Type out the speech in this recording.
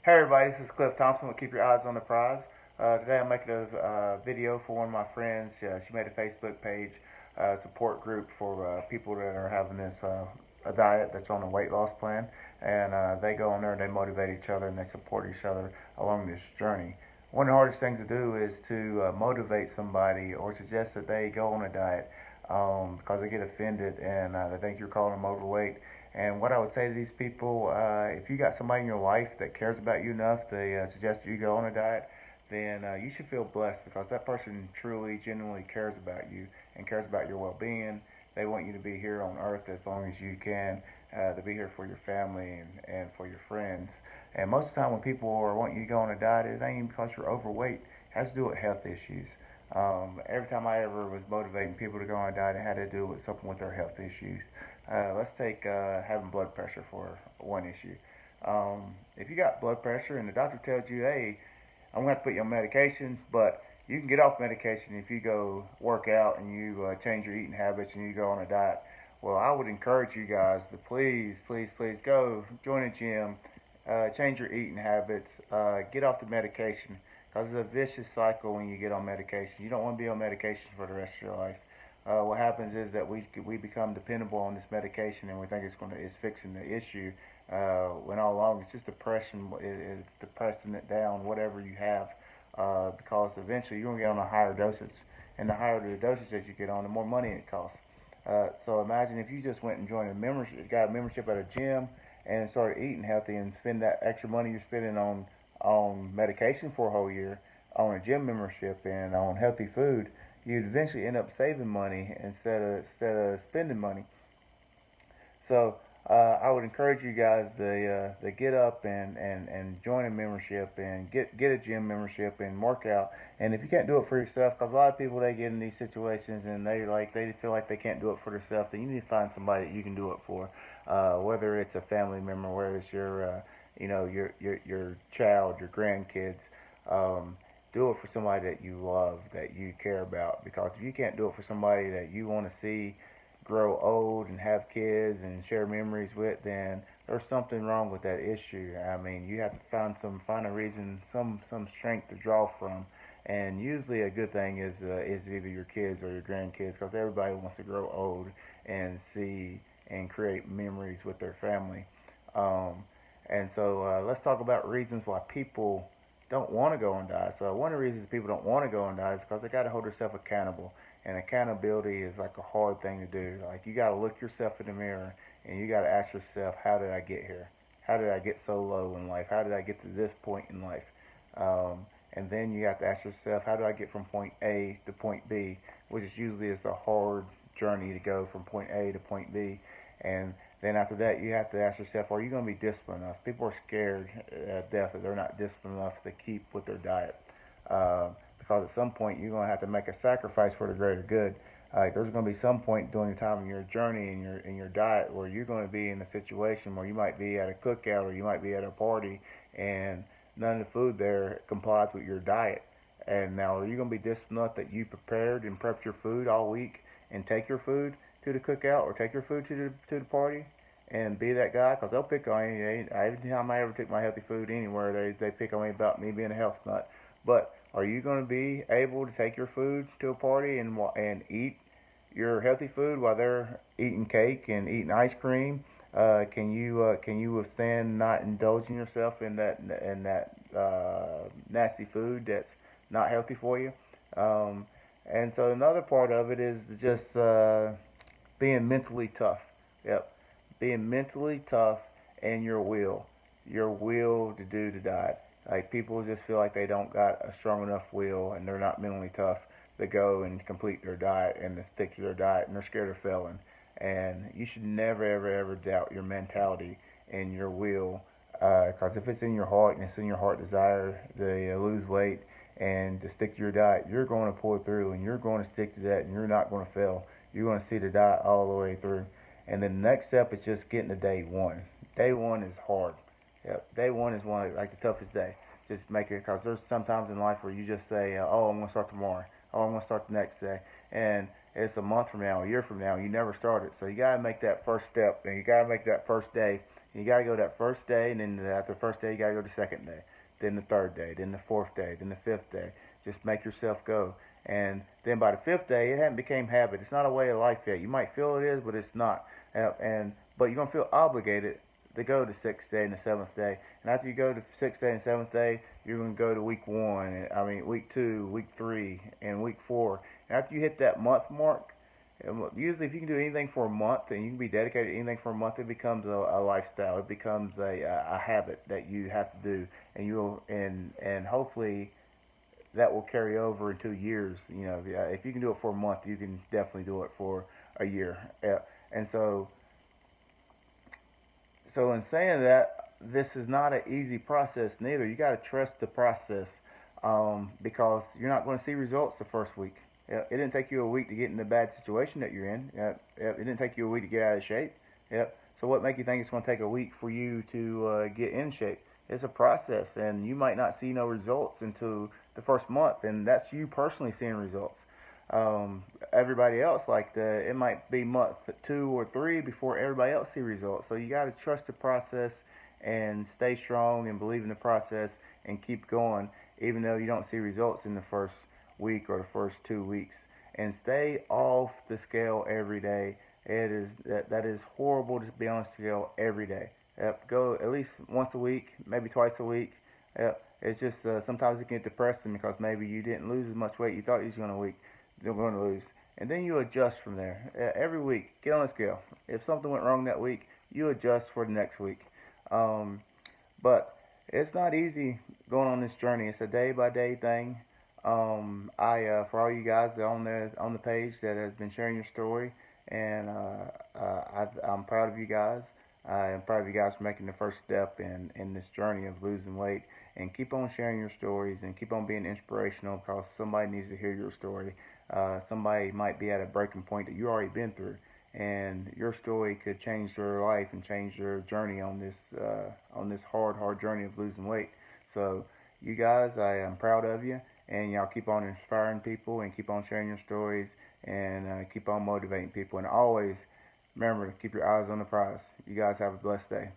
Hey everybody, this is Cliff Thompson with Keep Your Eyes on the Prize. Today I'm making a video for one of my friends. She made a Facebook page, support group for people that are having this a diet that's on a weight loss plan, and they go on there and they motivate each other and they support each other along this journey. One of the hardest things to do is to motivate somebody or suggest that they go on a diet because they get offended and they think you're calling them overweight. And what I would say to these people, if you got somebody in your life that cares about you enough to suggest you go on a diet, then you should feel blessed because that person truly, genuinely cares about you and cares about your well-being. They want you to be here on earth as long as you can, to be here for your family and for your friends. And most of the time when people are wanting you to go on a diet, it ain't even because you're overweight. It has to do with health issues. Every time I ever was motivating people to go on a diet, it had to do with something with their health issues. Let's take having blood pressure for one issue. If you got blood pressure and the doctor tells you, hey, I'm going to put you on medication, but you can get off medication if you go work out and you change your eating habits and you go on a diet. Well, I would encourage you guys to please, please, please go join a gym, change your eating habits, get off the medication because it's a vicious cycle when you get on medication. You don't want to be on medication for the rest of your life. What happens is that we become dependable on this medication and we think it's fixing the issue. When all along it's just depression. It's depressing it down, whatever you have, because eventually you're gonna get on a higher dosage, and the higher the dosage that you get on, the more money it costs. So imagine if you just went and joined a membership, got a membership at a gym, and started eating healthy and spend that extra money you're spending on medication for a whole year, on a gym membership, and on healthy food, you'd eventually end up saving money instead of spending money. So I would encourage you guys to get up and join a membership and get a gym membership and work out. And if you can't do it for yourself, because a lot of people they get in these situations and they feel like they can't do it for themselves, then you need to find somebody that you can do it for. Whether it's a family member, whether it's your child, your grandkids. Do it for somebody that you love, that you care about. Because if you can't do it for somebody that you want to see grow old and have kids and share memories with, then there's something wrong with that issue. I mean, you have to find a reason, some strength to draw from. And usually, a good thing is either your kids or your grandkids, because everybody wants to grow old and see and create memories with their family. Um, and so let's talk about reasons why people don't want to go on diet. So one of the reasons people don't want to go on diet is because they got to hold themselves accountable. And accountability is like a hard thing to do. Like you got to look yourself in the mirror and you got to ask yourself, how did I get here? How did I get so low in life? How did I get to this point in life? And then you have to ask yourself, how do I get from point A to point B, which is usually is a hard journey to go from point A to point B. And then after that, you have to ask yourself, are you going to be disciplined enough? People are scared to death that they're not disciplined enough to keep with their diet. Because at some point, you're going to have to make a sacrifice for the greater good. There's going to be some point during the time in your journey in your diet where you're going to be in a situation where you might be at a cookout or you might be at a party and none of the food there complies with your diet. And now, are you going to be disciplined enough that you prepared and prepped your food all week and take your food to the cookout or take your food to the party and be that guy? Because they'll pick on you. Every time I ever took my healthy food anywhere, they pick on me about me being a health nut. But are you going to be able to take your food to a party and eat your healthy food while they're eating cake and eating ice cream? Can you withstand not indulging yourself in that nasty food that's not healthy for you? Um, and so another part of it is just being mentally tough. Yep, being mentally tough and your will to do the diet. Like people just feel like they don't got a strong enough will and they're not mentally tough to go and complete their diet and to stick to their diet and they're scared of failing. And you should never ever ever doubt your mentality and your will, because if it's in your heart and it's in your heart desire to lose weight and to stick to your diet, you're going to pull through and you're going to stick to that and you're not going to fail. You're going to see the diet all the way through. And then the next step is just getting to day one. Day one is hard. Yep. Day one is one of like the toughest day. Just make it, because there's sometimes in life where you just say, "Oh, I'm gonna start tomorrow. Oh, I'm gonna start the next day," and it's a month from now, a year from now, you never started. So you gotta make that first step, and you gotta make that first day. You got to go that first day, and then after the first day, you got to go the second day, then the third day, then the fourth day, then the fifth day. Just make yourself go. And then by the fifth day, it hadn't became habit. It's not a way of life yet. You might feel it is, but it's not. But you're gonna feel obligated to go the sixth day and the seventh day. And after you go to sixth day and seventh day, you're gonna go to week one. I mean week two, week three, and week four. And after you hit that month mark, usually if you can do anything for a month and you can be dedicated to anything for a month, it becomes a lifestyle. It becomes a habit that you have to do, and you'll and hopefully that will carry over into years. You know, if you can do it for a month, you can definitely do it for a year. And so in saying that, this is not an easy process neither. You got to trust the process, because you're not going to see results the first week. It didn't take you a week to get in the bad situation that you're in. It didn't take you a week to get out of shape. Yep. So what make you think it's going to take a week for you to get in shape? It's a process, and you might not see no results until the first month, and that's you personally seeing results. Everybody else, it might be month 2 or 3 before everybody else see results. So you got to trust the process and stay strong and believe in the process and keep going, even though you don't see results in the first week or the first 2 weeks. And stay off the scale every day. That is horrible to be on a scale every day. Yep, go at least once a week, maybe twice a week. Yep. It's just sometimes it can get depressing because maybe you didn't lose as much weight you thought you was going to lose, and then you adjust from there. Every week, get on a scale. If something went wrong that week, you adjust for the next week. Um, but it's not easy going on this journey. It's a day by day thing. I For all you guys that are on the page that has been sharing your story, and I'm proud of you guys. I am proud of you guys for making the first step in this journey of losing weight. And keep on sharing your stories and keep on being inspirational, because somebody needs to hear your story. Somebody might be at a breaking point that you already been through, and your story could change their life and change their journey on this hard journey of losing weight. So you guys, I am proud of you, and y'all keep on inspiring people and keep on sharing your stories, and keep on motivating people, and always remember to keep your eyes on the prize. You guys have a blessed day.